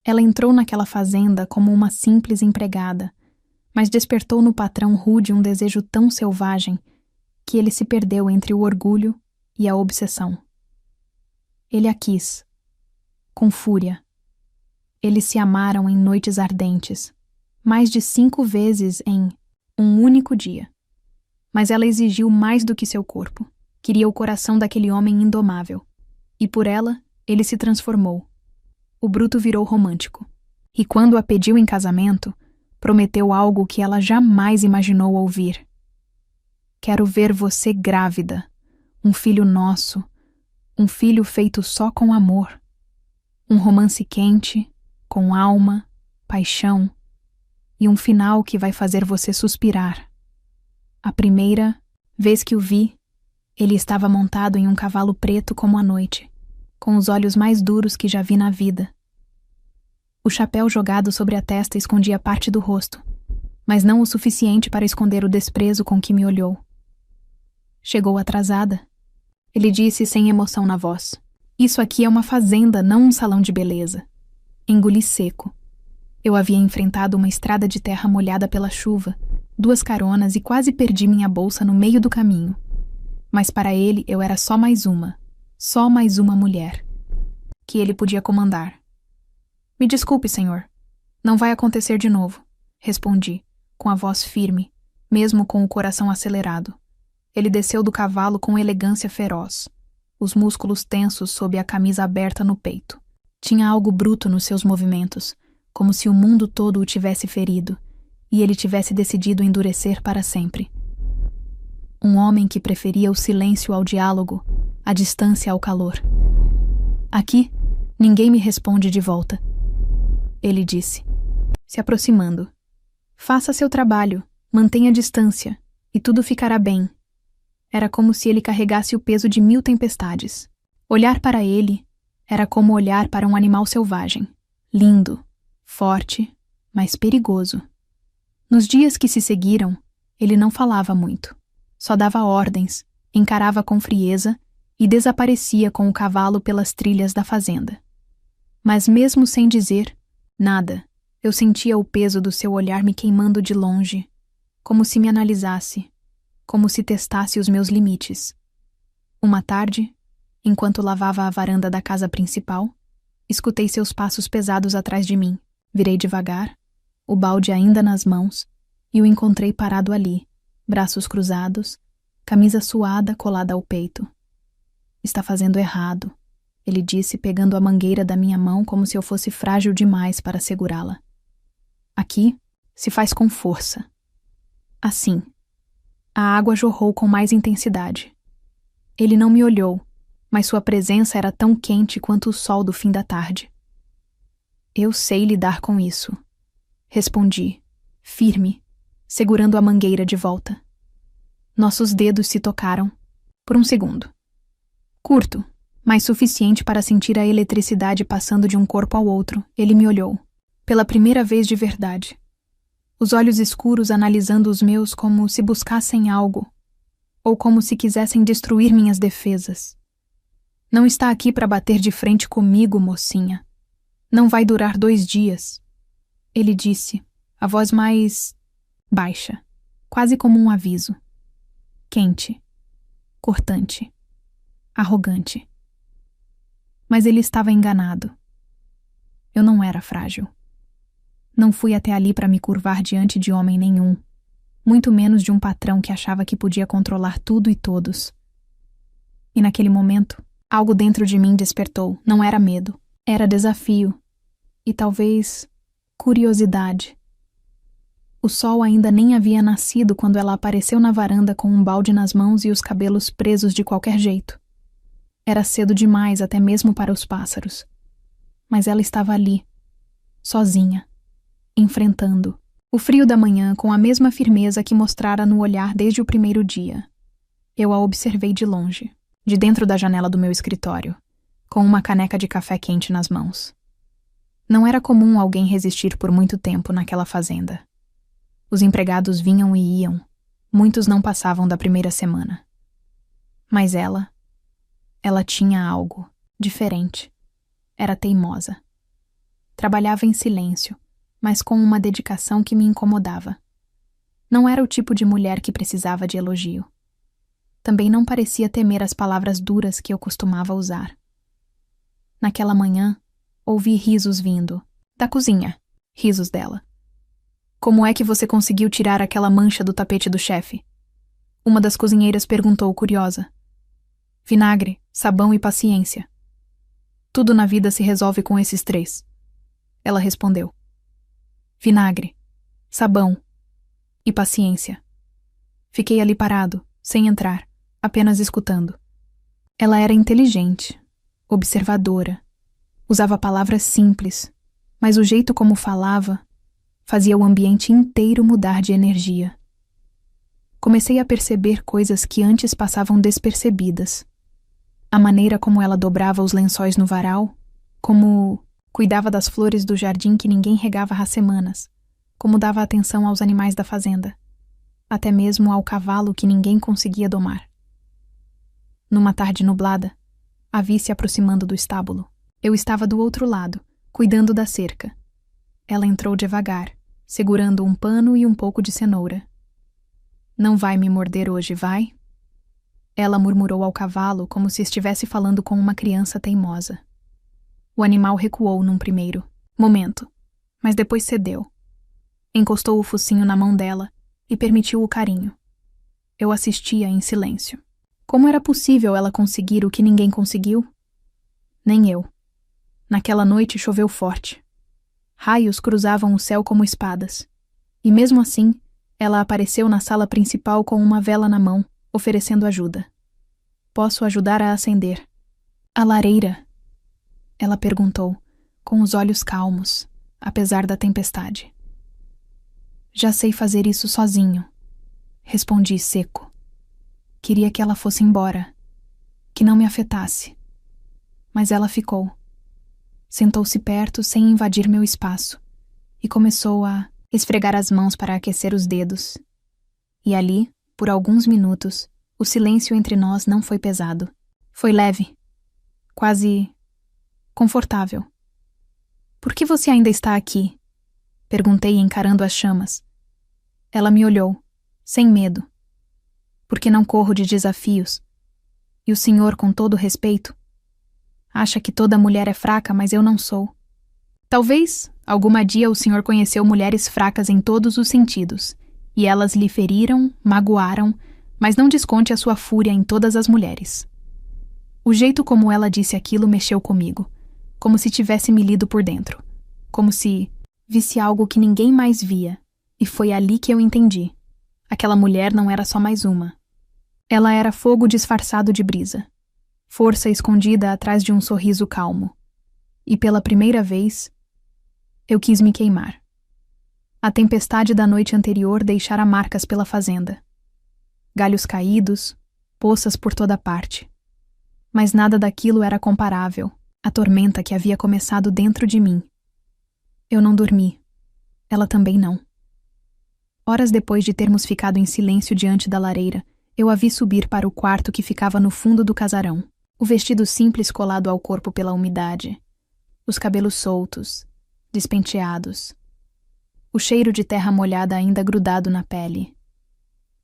Ela entrou naquela fazenda como uma simples empregada, mas despertou no patrão rude um desejo tão selvagem que ele se perdeu entre o orgulho e a obsessão. Ele a quis, com fúria. Eles se amaram em noites ardentes, mais de 5 vezes em um único dia. Mas ela exigiu mais do que seu corpo. Queria o coração daquele homem indomável. E por ela, ele se transformou. O bruto virou romântico. E quando a pediu em casamento, prometeu algo que ela jamais imaginou ouvir. Quero ver você grávida, um filho nosso, um filho feito só com amor. Um romance quente, com alma, paixão, e um final que vai fazer você suspirar. A primeira vez que o vi, ele estava montado em um cavalo preto como a noite, com os olhos mais duros que já vi na vida. O chapéu jogado sobre a testa escondia parte do rosto, mas não o suficiente para esconder o desprezo com que me olhou. Chegou atrasada. Ele disse sem emoção na voz. Isso aqui é uma fazenda, não um salão de beleza. Engoli seco. Eu havia enfrentado uma estrada de terra molhada pela chuva, 2 caronas e quase perdi minha bolsa no meio do caminho. Mas para ele eu era só mais uma mulher, que ele podia comandar. Me desculpe, senhor. Não vai acontecer de novo, respondi, com a voz firme, mesmo com o coração acelerado. Ele desceu do cavalo com elegância feroz, os músculos tensos sob a camisa aberta no peito. Tinha algo bruto nos seus movimentos, como se o mundo todo o tivesse ferido, e ele tivesse decidido endurecer para sempre. Um homem que preferia o silêncio ao diálogo, a distância ao calor. Aqui, ninguém me responde de volta. Ele disse, se aproximando. Faça seu trabalho, mantenha distância, e tudo ficará bem. Era como se ele carregasse o peso de 1000 tempestades. Olhar para ele era como olhar para um animal selvagem, lindo, forte, mas perigoso. Nos dias que se seguiram, ele não falava muito. Só dava ordens, encarava com frieza e desaparecia com o cavalo pelas trilhas da fazenda. Mas mesmo sem dizer nada, eu sentia o peso do seu olhar me queimando de longe, como se me analisasse, como se testasse os meus limites. Uma tarde, enquanto lavava a varanda da casa principal, escutei seus passos pesados atrás de mim. Virei devagar, o balde ainda nas mãos, e o encontrei parado ali, braços cruzados, camisa suada colada ao peito. Está fazendo errado, ele disse pegando a mangueira da minha mão como se eu fosse frágil demais para segurá-la. Aqui se faz com força. Assim. A água jorrou com mais intensidade. Ele não me olhou, mas sua presença era tão quente quanto o sol do fim da tarde. Eu sei lidar com isso, respondi, firme, segurando a mangueira de volta. Nossos dedos se tocaram, por um segundo. Curto, mas suficiente para sentir a eletricidade passando de um corpo ao outro. Ele me olhou, pela primeira vez de verdade. Os olhos escuros analisando os meus como se buscassem algo, ou como se quisessem destruir minhas defesas. Não está aqui para bater de frente comigo, mocinha. Não vai durar 2 dias. Ele disse, a voz mais baixa, quase como um aviso. Quente, cortante, arrogante. Mas ele estava enganado. Eu não era frágil. Não fui até ali para me curvar diante de homem nenhum, muito menos de um patrão que achava que podia controlar tudo e todos. E naquele momento, algo dentro de mim despertou. Não era medo, era desafio e talvez curiosidade. O sol ainda nem havia nascido quando ela apareceu na varanda com um balde nas mãos e os cabelos presos de qualquer jeito. Era cedo demais até mesmo para os pássaros. Mas ela estava ali, sozinha, enfrentando o frio da manhã com a mesma firmeza que mostrara no olhar desde o primeiro dia. Eu a observei de longe, de dentro da janela do meu escritório, com uma caneca de café quente nas mãos. Não era comum alguém resistir por muito tempo naquela fazenda. Os empregados vinham e iam, muitos não passavam da primeira semana. Mas ela tinha algo diferente. Era teimosa. Trabalhava em silêncio, mas com uma dedicação que me incomodava. Não era o tipo de mulher que precisava de elogio. Também não parecia temer as palavras duras que eu costumava usar. Naquela manhã, ouvi risos vindo. Da cozinha. Risos dela. Como é que você conseguiu tirar aquela mancha do tapete do chefe? Uma das cozinheiras perguntou, curiosa. Vinagre, sabão e paciência. Tudo na vida se resolve com esses três. Ela respondeu. Vinagre, sabão e paciência. Fiquei ali parado, sem entrar, apenas escutando. Ela era inteligente, observadora, usava palavras simples, mas o jeito como falava fazia o ambiente inteiro mudar de energia. Comecei a perceber coisas que antes passavam despercebidas. A maneira como ela dobrava os lençóis no varal, como cuidava das flores do jardim que ninguém regava há semanas, como dava atenção aos animais da fazenda, até mesmo ao cavalo que ninguém conseguia domar. Numa tarde nublada, a vi se aproximando do estábulo. Eu estava do outro lado, cuidando da cerca. Ela entrou devagar, segurando um pano e um pouco de cenoura. Não vai me morder hoje, vai? Ela murmurou ao cavalo como se estivesse falando com uma criança teimosa. O animal recuou num primeiro momento, mas depois cedeu. Encostou o focinho na mão dela e permitiu o carinho. Eu assistia em silêncio. Como era possível ela conseguir o que ninguém conseguiu? Nem eu. Naquela noite choveu forte. Raios cruzavam o céu como espadas. E mesmo assim, ela apareceu na sala principal com uma vela na mão, oferecendo ajuda. Posso ajudar a acender. A lareira? Ela perguntou, com os olhos calmos, apesar da tempestade. Já sei fazer isso sozinho, respondi seco. Queria que ela fosse embora, que não me afetasse. Mas ela ficou. Sentou-se perto sem invadir meu espaço e começou a esfregar as mãos para aquecer os dedos. E ali, por alguns minutos, o silêncio entre nós não foi pesado. Foi leve, quase confortável. Por que você ainda está aqui? Perguntei encarando as chamas. Ela me olhou, sem medo. Porque não corro de desafios. E o senhor, com todo respeito, acha que toda mulher é fraca, mas eu não sou. Talvez, alguma dia o senhor conheceu mulheres fracas em todos os sentidos, e elas lhe feriram, magoaram, mas não desconte a sua fúria em todas as mulheres. O jeito como ela disse aquilo mexeu comigo, como se tivesse me lido por dentro, como se visse algo que ninguém mais via, e foi ali que eu entendi. Aquela mulher não era só mais uma. Ela era fogo disfarçado de brisa, força escondida atrás de um sorriso calmo. E pela primeira vez, eu quis me queimar. A tempestade da noite anterior deixara marcas pela fazenda. Galhos caídos, poças por toda parte. Mas nada daquilo era comparável à tormenta que havia começado dentro de mim. Eu não dormi. Ela também não. Horas depois de termos ficado em silêncio diante da lareira, eu a vi subir para o quarto que ficava no fundo do casarão. O vestido simples colado ao corpo pela umidade. Os cabelos soltos, despenteados. O cheiro de terra molhada ainda grudado na pele.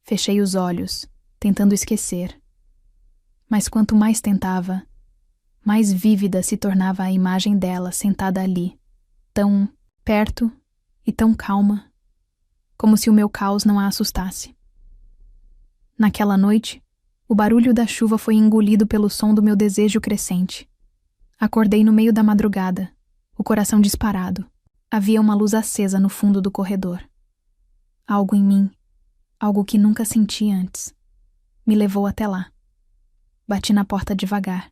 Fechei os olhos, tentando esquecer. Mas quanto mais tentava, mais vívida se tornava a imagem dela sentada ali, tão perto e tão calma, como se o meu caos não a assustasse. Naquela noite, o barulho da chuva foi engolido pelo som do meu desejo crescente. Acordei no meio da madrugada, o coração disparado. Havia uma luz acesa no fundo do corredor. Algo em mim, algo que nunca senti antes, me levou até lá. Bati na porta devagar.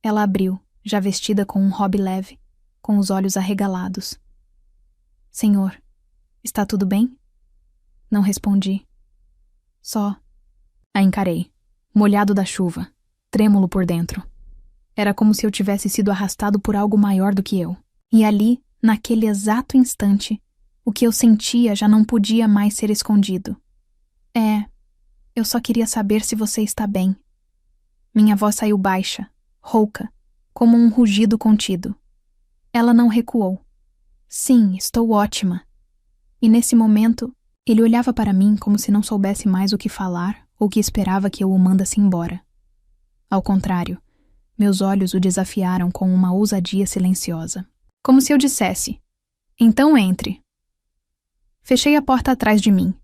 Ela abriu, já vestida com um robe leve, com os olhos arregalados. Senhor, está tudo bem? Não respondi. Só a encarei, molhado da chuva, trêmulo por dentro. Era como se eu tivesse sido arrastado por algo maior do que eu. E ali, naquele exato instante, o que eu sentia já não podia mais ser escondido. Eu só queria saber se você está bem. Minha voz saiu baixa, rouca, como um rugido contido. Ela não recuou, Sim, estou ótima. E nesse momento, ele olhava para mim como se não soubesse mais o que falar ou que esperava que eu o mandasse embora. Ao contrário, meus olhos o desafiaram com uma ousadia silenciosa. Como se eu dissesse: então entre. Fechei a porta atrás de mim.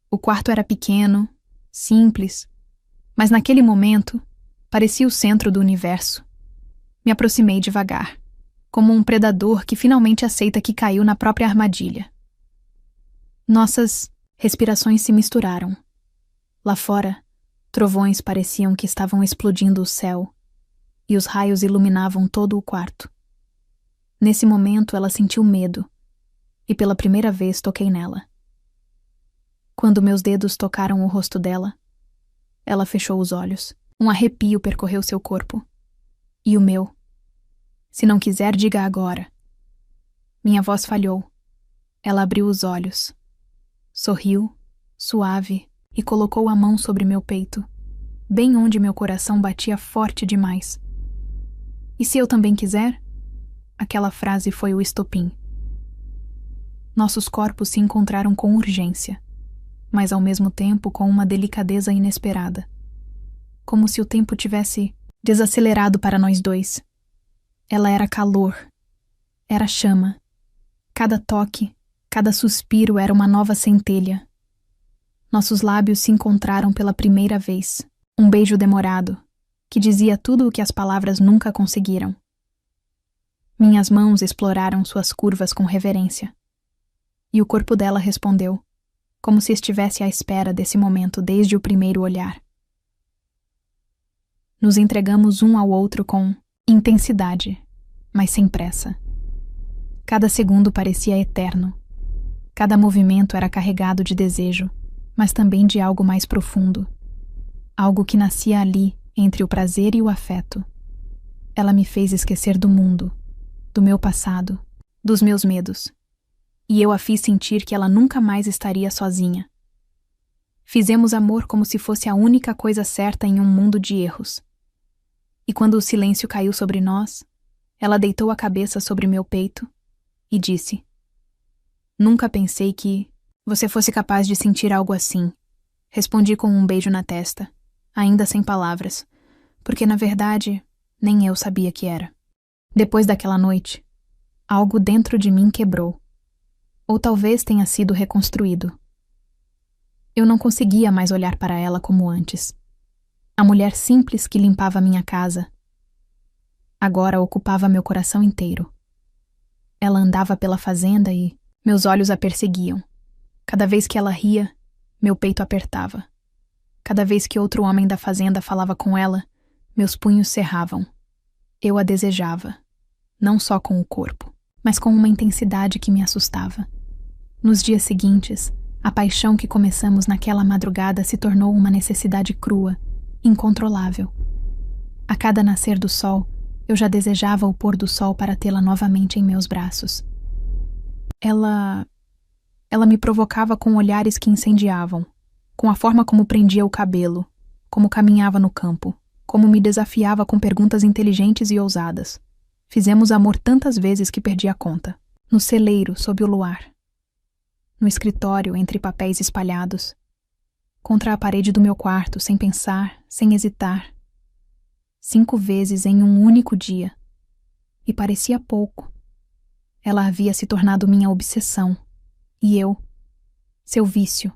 O quarto era pequeno, simples, mas naquele momento parecia o centro do universo. Me aproximei devagar, como um predador que finalmente aceita que caiu na própria armadilha. Nossas respirações se misturaram. Lá fora, trovões pareciam que estavam explodindo o céu, e os raios iluminavam todo o quarto. Nesse momento, ela sentiu medo, e pela primeira vez toquei nela. Quando meus dedos tocaram o rosto dela, ela fechou os olhos. Um arrepio percorreu seu corpo. E o meu. Se não quiser, diga agora. Minha voz falhou. Ela abriu os olhos. Sorriu, suave, e colocou a mão sobre meu peito, bem onde meu coração batia forte demais. E se eu também quiser? Aquela frase foi o estopim. Nossos corpos se encontraram com urgência, mas ao mesmo tempo com uma delicadeza inesperada. Como se o tempo tivesse desacelerado para nós dois. Ela era calor. Era chama. Cada toque, cada suspiro era uma nova centelha. Nossos lábios se encontraram pela primeira vez. Um beijo demorado, que dizia tudo o que as palavras nunca conseguiram. Minhas mãos exploraram suas curvas com reverência. E o corpo dela respondeu, como se estivesse à espera desse momento desde o primeiro olhar. Nos entregamos um ao outro com intensidade, mas sem pressa. Cada segundo parecia eterno. Cada movimento era carregado de desejo, mas também de algo mais profundo. Algo que nascia ali, entre o prazer e o afeto. Ela me fez esquecer do mundo, do meu passado, dos meus medos. E eu a fiz sentir que ela nunca mais estaria sozinha. Fizemos amor como se fosse a única coisa certa em um mundo de erros. E quando o silêncio caiu sobre nós, ela deitou a cabeça sobre meu peito e disse: nunca pensei que você fosse capaz de sentir algo assim. Respondi com um beijo na testa, ainda sem palavras, porque na verdade nem eu sabia que era. Depois daquela noite, algo dentro de mim quebrou. Ou talvez tenha sido reconstruído. Eu não conseguia mais olhar para ela como antes. A mulher simples que limpava minha casa. Agora ocupava meu coração inteiro. Ela andava pela fazenda e meus olhos a perseguiam. Cada vez que ela ria, meu peito apertava. Cada vez que outro homem da fazenda falava com ela, meus punhos cerravam. Eu a desejava, não só com o corpo, mas com uma intensidade que me assustava. Nos dias seguintes, a paixão que começamos naquela madrugada se tornou uma necessidade crua, incontrolável. A cada nascer do sol, eu já desejava o pôr do sol para tê-la novamente em meus braços. Ela me provocava com olhares que incendiavam, com a forma como prendia o cabelo, como caminhava no campo, como me desafiava com perguntas inteligentes e ousadas. Fizemos amor tantas vezes que perdi a conta. No celeiro, sob o luar. No escritório, entre papéis espalhados. Contra a parede do meu quarto, sem pensar, sem hesitar. 5 vezes em um único dia. E parecia pouco. Ela havia se tornado minha obsessão. E eu, seu vício.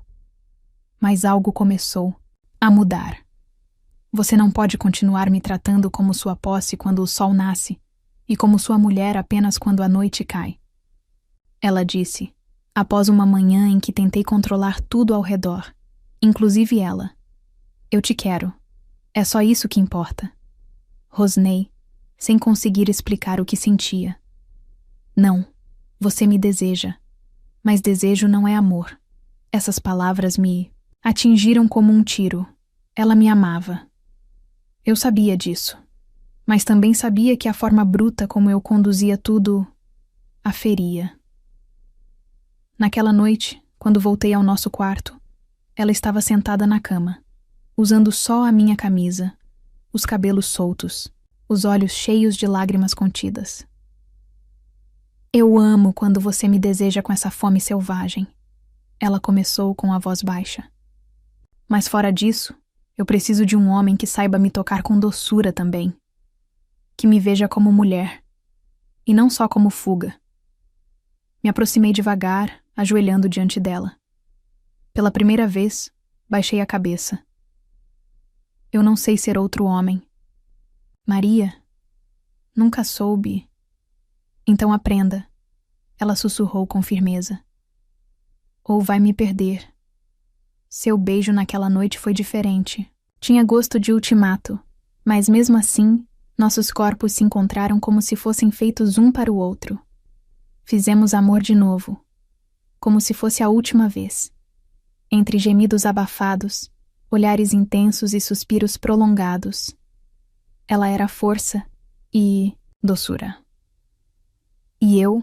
Mas algo começou a mudar. Você não pode continuar me tratando como sua posse quando o sol nasce e como sua mulher apenas quando a noite cai. Ela disse, após uma manhã em que tentei controlar tudo ao redor, inclusive ela. Eu te quero. É só isso que importa. Rosnei, sem conseguir explicar o que sentia. Não, você me deseja. Mas desejo não é amor. Essas palavras me atingiram como um tiro. Ela me amava. Eu sabia disso. Mas também sabia que a forma bruta como eu conduzia tudo a feria. Naquela noite, quando voltei ao nosso quarto, ela estava sentada na cama, usando só a minha camisa, os cabelos soltos, os olhos cheios de lágrimas contidas. Eu amo quando você me deseja com essa fome selvagem. Ela começou com a voz baixa. Mas fora disso, eu preciso de um homem que saiba me tocar com doçura também. Que me veja como mulher, e não só como fuga. Me aproximei devagar, ajoelhando diante dela. Pela primeira vez, baixei a cabeça. Eu não sei ser outro homem. Maria, nunca soube. Então aprenda, ela sussurrou com firmeza. Ou vai me perder. Seu beijo naquela noite foi diferente. Tinha gosto de ultimato, mas mesmo assim, nossos corpos se encontraram como se fossem feitos um para o outro. Fizemos amor de novo, como se fosse a última vez. Entre gemidos abafados, olhares intensos e suspiros prolongados. Ela era força e doçura. E eu,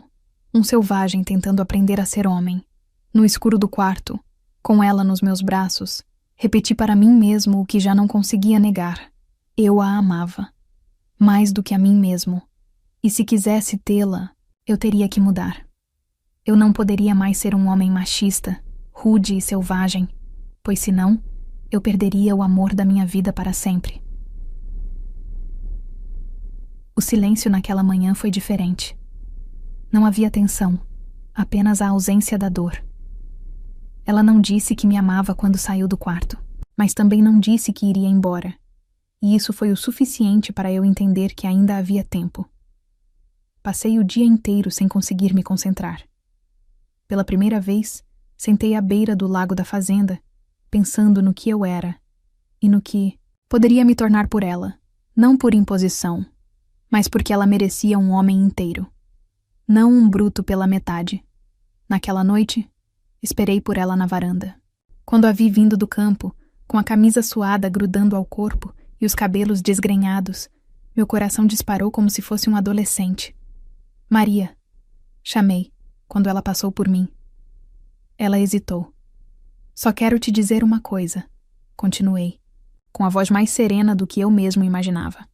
um selvagem tentando aprender a ser homem, no escuro do quarto, com ela nos meus braços, repeti para mim mesmo o que já não conseguia negar. Eu a amava, mais do que a mim mesmo, e se quisesse tê-la, eu teria que mudar. Eu não poderia mais ser um homem machista, rude e selvagem, pois senão, eu perderia o amor da minha vida para sempre. O silêncio naquela manhã foi diferente. Não havia tensão, apenas a ausência da dor. Ela não disse que me amava quando saiu do quarto, mas também não disse que iria embora, e isso foi o suficiente para eu entender que ainda havia tempo. Passei o dia inteiro sem conseguir me concentrar. Pela primeira vez, sentei à beira do lago da fazenda, pensando no que eu era e no que poderia me tornar por ela, não por imposição, mas porque ela merecia um homem inteiro, não um bruto pela metade. Naquela noite, esperei por ela na varanda. Quando a vi vindo do campo, com a camisa suada grudando ao corpo e os cabelos desgrenhados, meu coração disparou como se fosse um adolescente. Maria, chamei, quando ela passou por mim. Ela hesitou. Só quero te dizer uma coisa, continuei, com a voz mais serena do que eu mesmo imaginava.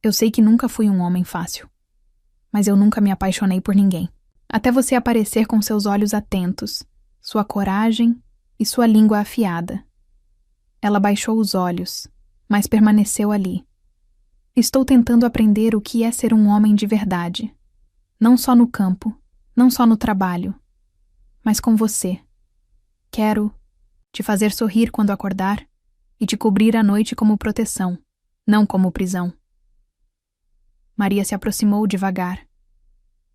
Eu sei que nunca fui um homem fácil, mas eu nunca me apaixonei por ninguém. Até você aparecer com seus olhos atentos, sua coragem e sua língua afiada. Ela baixou os olhos, mas permaneceu ali. Estou tentando aprender o que é ser um homem de verdade. Não só no campo, não só no trabalho, mas com você. Quero te fazer sorrir quando acordar e te cobrir à noite como proteção, não como prisão. Maria se aproximou devagar,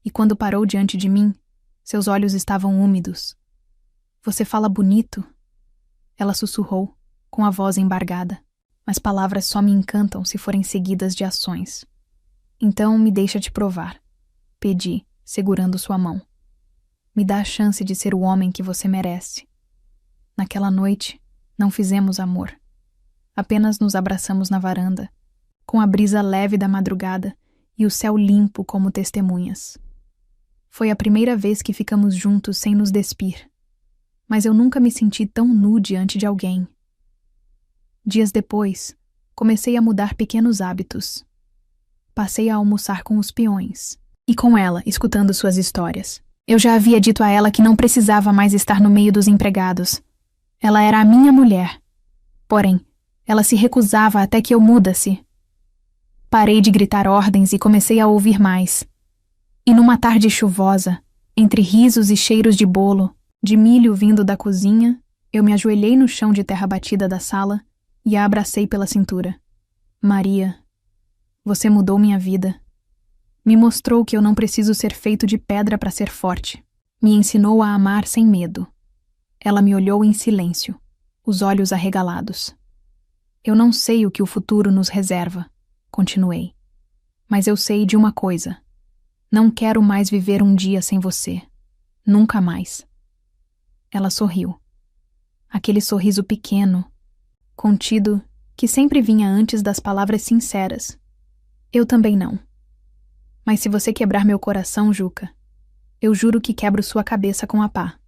e quando parou diante de mim, seus olhos estavam úmidos. Você fala bonito, ela sussurrou, com a voz embargada, mas palavras só me encantam se forem seguidas de ações. Então me deixa te provar, pedi, segurando sua mão. Me dá a chance de ser o homem que você merece. Naquela noite, não fizemos amor. Apenas nos abraçamos na varanda, com a brisa leve da madrugada e o céu limpo como testemunhas. Foi a primeira vez que ficamos juntos sem nos despir, mas eu nunca me senti tão nu diante de alguém. Dias depois, comecei a mudar pequenos hábitos. Passei a almoçar com os peões, e com ela, escutando suas histórias. Eu já havia dito a ela que não precisava mais estar no meio dos empregados. Ela era a minha mulher. Porém, ela se recusava até que eu mudasse. Parei de gritar ordens e comecei a ouvir mais. E numa tarde chuvosa, entre risos e cheiros de bolo, de milho vindo da cozinha, eu me ajoelhei no chão de terra batida da sala e a abracei pela cintura. Maria, você mudou minha vida. Me mostrou que eu não preciso ser feito de pedra para ser forte. Me ensinou a amar sem medo. Ela me olhou em silêncio, os olhos arregalados. Eu não sei o que o futuro nos reserva, continuei. Mas eu sei de uma coisa. Não quero mais viver um dia sem você. Nunca mais. Ela sorriu. Aquele sorriso pequeno, contido, que sempre vinha antes das palavras sinceras. Eu também não. Mas se você quebrar meu coração, Juca, eu juro que quebro sua cabeça com a pá.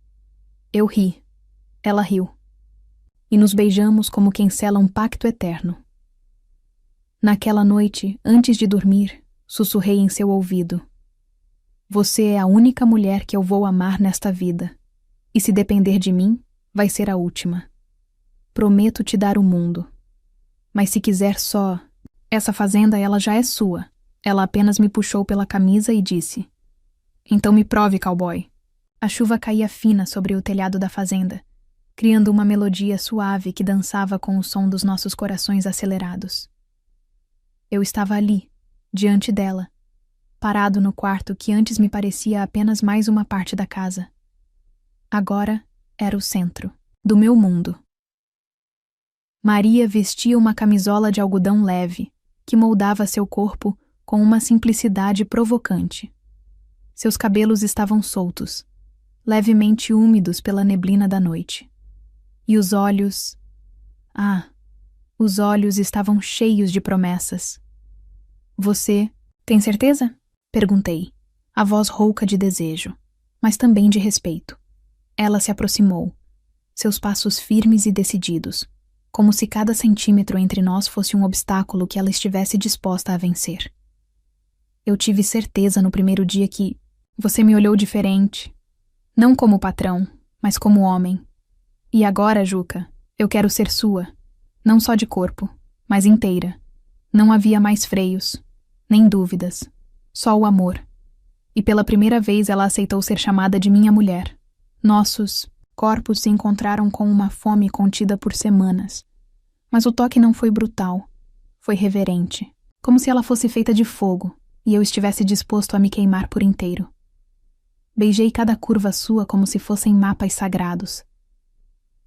Eu ri. Ela riu. E nos beijamos como quem sela um pacto eterno. Naquela noite, antes de dormir, sussurrei em seu ouvido. Você é a única mulher que eu vou amar nesta vida. E se depender de mim, vai ser a última. Prometo te dar o mundo. Mas se quiser só... Essa fazenda, ela já é sua. Ela apenas me puxou pela camisa e disse: Então me prove, cowboy. A chuva caía fina sobre o telhado da fazenda, criando uma melodia suave que dançava com o som dos nossos corações acelerados. Eu estava ali, diante dela, parado no quarto que antes me parecia apenas mais uma parte da casa. Agora era o centro do meu mundo. Maria vestia uma camisola de algodão leve, que moldava seu corpo com uma simplicidade provocante. Seus cabelos estavam soltos, levemente úmidos pela neblina da noite. E os olhos... os olhos estavam cheios de promessas. Você tem certeza? Perguntei, a voz rouca de desejo, mas também de respeito. Ela se aproximou, seus passos firmes e decididos, como se cada centímetro entre nós fosse um obstáculo que ela estivesse disposta a vencer. Eu tive certeza no primeiro dia que você me olhou diferente, não como patrão, mas como homem. E agora, Juca, eu quero ser sua, não só de corpo, mas inteira. Não havia mais freios, nem dúvidas, só o amor. E pela primeira vez ela aceitou ser chamada de minha mulher. Nossos corpos se encontraram com uma fome contida por semanas. Mas o toque não foi brutal, foi reverente, como se ela fosse feita de fogo e eu estivesse disposto a me queimar por inteiro. Beijei cada curva sua como se fossem mapas sagrados.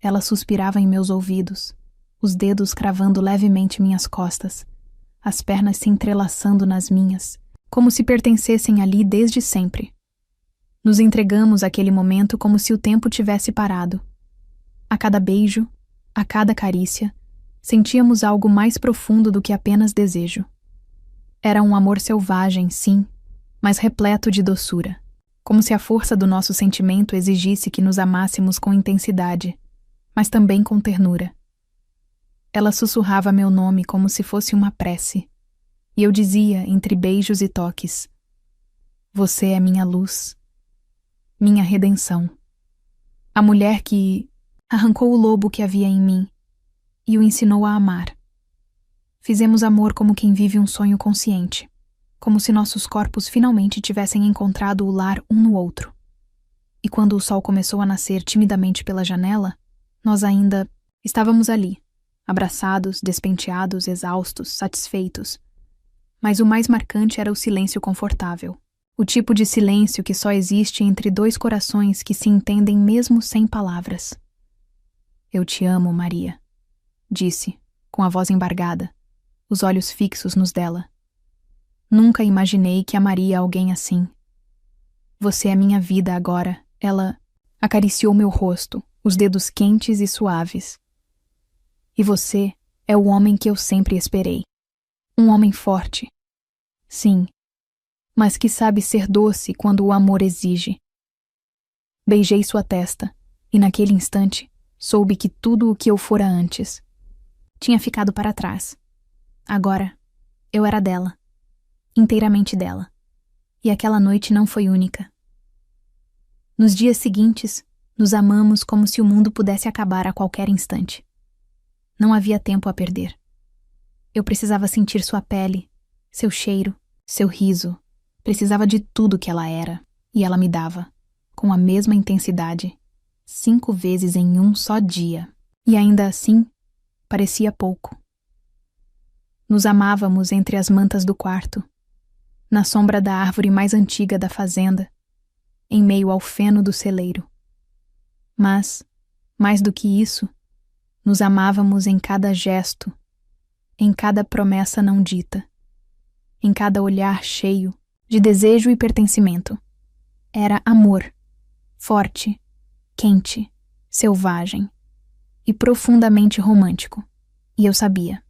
Ela suspirava em meus ouvidos, os dedos cravando levemente minhas costas, as pernas se entrelaçando nas minhas, como se pertencessem ali desde sempre. Nos entregamos àquele momento como se o tempo tivesse parado. A cada beijo, a cada carícia, sentíamos algo mais profundo do que apenas desejo. Era um amor selvagem, sim, mas repleto de doçura, como se a força do nosso sentimento exigisse que nos amássemos com intensidade, mas também com ternura. Ela sussurrava meu nome como se fosse uma prece, e eu dizia, entre beijos e toques: Você é minha luz, minha redenção. A mulher que arrancou o lobo que havia em mim e o ensinou a amar. Fizemos amor como quem vive um sonho consciente, como se nossos corpos finalmente tivessem encontrado o lar um no outro. E quando o sol começou a nascer timidamente pela janela, nós ainda estávamos ali, abraçados, despenteados, exaustos, satisfeitos. Mas o mais marcante era o silêncio confortável. O tipo de silêncio que só existe entre dois corações que se entendem mesmo sem palavras. Eu te amo, Maria, disse, com a voz embargada, os olhos fixos nos dela. Nunca imaginei que amaria alguém assim. Você é minha vida agora. Ela acariciou meu rosto, os dedos quentes e suaves. E você é o homem que eu sempre esperei. Um homem forte. Sim, mas que sabe ser doce quando o amor exige. Beijei sua testa, e naquele instante soube que tudo o que eu fora antes tinha ficado para trás. Agora, eu era dela, inteiramente dela, e aquela noite não foi única. Nos dias seguintes, nos amamos como se o mundo pudesse acabar a qualquer instante. Não havia tempo a perder. Eu precisava sentir sua pele, seu cheiro, seu riso. Precisava de tudo que ela era, e ela me dava, com a mesma intensidade, 5 vezes em um só dia. E ainda assim, parecia pouco. Nos amávamos entre as mantas do quarto, na sombra da árvore mais antiga da fazenda, em meio ao feno do celeiro. Mas, mais do que isso, nos amávamos em cada gesto, em cada promessa não dita, em cada olhar cheio de desejo e pertencimento. Era amor, forte, quente, selvagem e profundamente romântico. E eu sabia.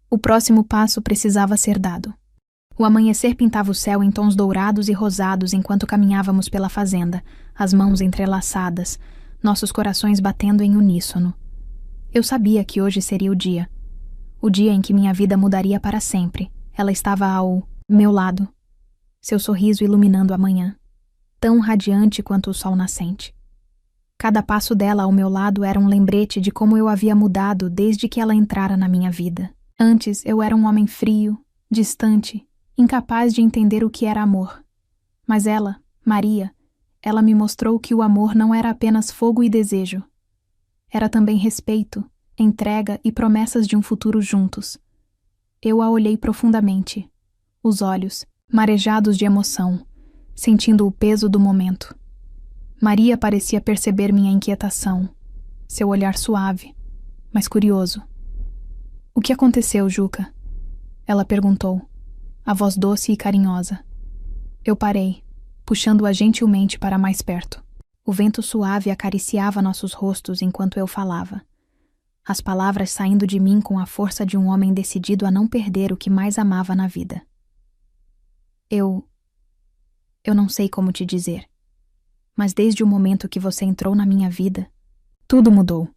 O próximo passo precisava ser dado. O amanhecer pintava o céu em tons dourados e rosados enquanto caminhávamos pela fazenda, as mãos entrelaçadas, nossos corações batendo em uníssono. Eu sabia que hoje seria o dia em que minha vida mudaria para sempre. Ela estava ao meu lado. seu sorriso iluminando a manhã, tão radiante quanto o sol nascente. Cada passo dela ao meu lado era um lembrete de como eu havia mudado desde que ela entrara na minha vida. Antes eu era um homem frio, distante, incapaz de entender o que era amor. Mas ela, Maria, ela me mostrou que o amor não era apenas fogo e desejo. Era também respeito, entrega e promessas de um futuro juntos. Eu a olhei profundamente, os olhos, marejados de emoção, sentindo o peso do momento. Maria parecia perceber minha inquietação, seu olhar suave, mas curioso. "O que aconteceu, Juca?" Ela perguntou, a voz doce e carinhosa. Eu parei, puxando-a gentilmente para mais perto. O vento suave acariciava nossos rostos enquanto eu falava. As palavras saindo de mim com a força de um homem decidido a não perder o que mais amava na vida. Eu não sei como te dizer, mas desde o momento que você entrou na minha vida, tudo mudou.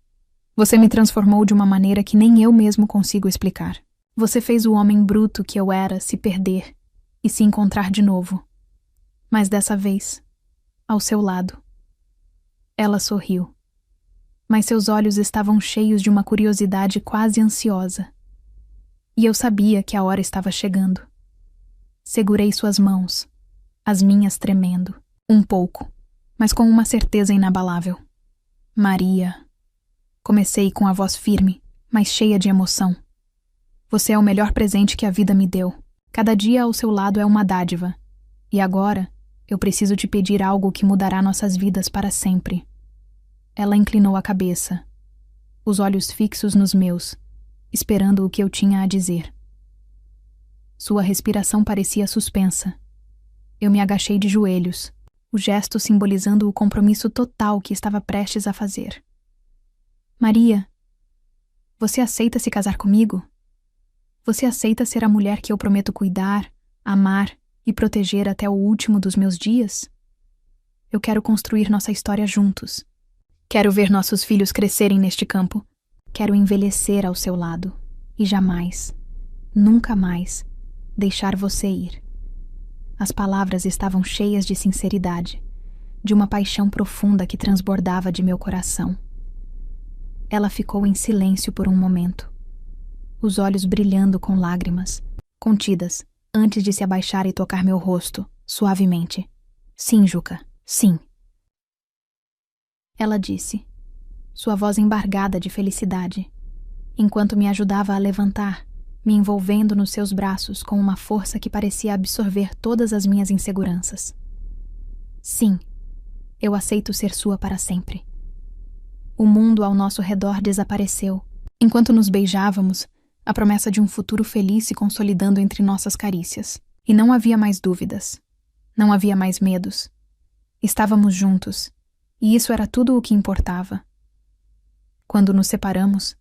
Você me transformou de uma maneira que nem eu mesmo consigo explicar. Você fez o homem bruto que eu era se perder e se encontrar de novo. Mas dessa vez, ao seu lado. Ela sorriu, mas seus olhos estavam cheios de uma curiosidade quase ansiosa. E eu sabia que a hora estava chegando. Segurei suas mãos, as minhas tremendo, um pouco, mas com uma certeza inabalável. Maria. Comecei com a voz firme, mas cheia de emoção. Você é o melhor presente que a vida me deu. Cada dia ao seu lado é uma dádiva. E agora, eu preciso te pedir algo que mudará nossas vidas para sempre. Ela inclinou a cabeça, os olhos fixos nos meus, esperando o que eu tinha a dizer. Sua respiração parecia suspensa. Eu me agachei de joelhos, o gesto simbolizando o compromisso total que estava prestes a fazer. Maria, você aceita se casar comigo? Você aceita ser a mulher que eu prometo cuidar, amar e proteger até o último dos meus dias? Eu quero construir nossa história juntos. Quero ver nossos filhos crescerem neste campo. Quero envelhecer ao seu lado e jamais, nunca mais, deixar você ir. As palavras estavam cheias de sinceridade, de uma paixão profunda que transbordava de meu coração. Ela ficou em silêncio por um momento, os olhos brilhando com lágrimas, contidas, antes de se abaixar e tocar meu rosto, suavemente. Sim, Juca, sim. Ela disse, sua voz embargada de felicidade, enquanto me ajudava a levantar, me envolvendo nos seus braços com uma força que parecia absorver todas as minhas inseguranças. Sim, eu aceito ser sua para sempre. O mundo ao nosso redor desapareceu. Enquanto nos beijávamos, a promessa de um futuro feliz se consolidando entre nossas carícias. E não havia mais dúvidas. Não havia mais medos. Estávamos juntos, e isso era tudo o que importava. Quando nos separamos,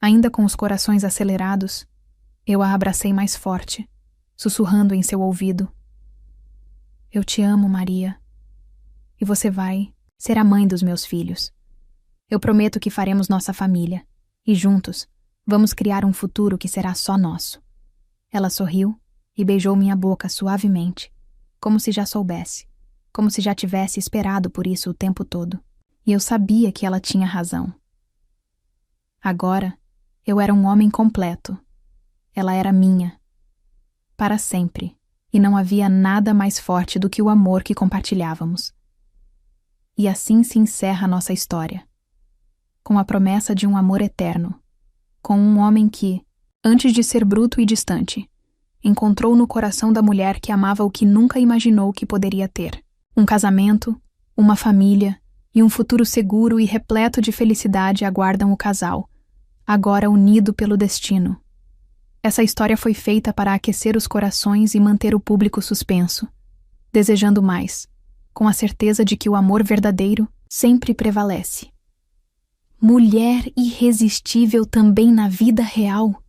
ainda com os corações acelerados, eu a abracei mais forte, sussurrando em seu ouvido. Eu te amo, Maria. E você vai ser a mãe dos meus filhos. Eu prometo que faremos nossa família, e juntos, vamos criar um futuro que será só nosso. Ela sorriu e beijou minha boca suavemente, como se já soubesse, como se já tivesse esperado por isso o tempo todo. E eu sabia que ela tinha razão. Agora, eu era um homem completo. Ela era minha. Para sempre. E não havia nada mais forte do que o amor que compartilhávamos. E assim se encerra nossa história. Com a promessa de um amor eterno. Com um homem que, antes de ser bruto e distante, encontrou no coração da mulher que amava o que nunca imaginou que poderia ter. Um casamento, uma família e um futuro seguro e repleto de felicidade aguardam o casal, agora unido pelo destino. Essa história foi feita para aquecer os corações e manter o público suspenso, desejando mais, com a certeza de que o amor verdadeiro sempre prevalece. Mulher irresistível também na vida real.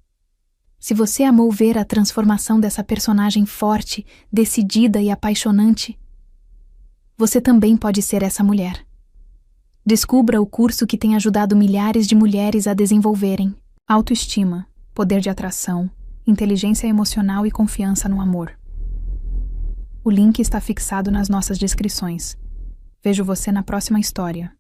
Se você amou ver a transformação dessa personagem forte, decidida e apaixonante, você também pode ser essa mulher. Descubra o curso que tem ajudado milhares de mulheres a desenvolverem autoestima, poder de atração, inteligência emocional e confiança no amor. O link está fixado nas nossas descrições. Vejo você na próxima história.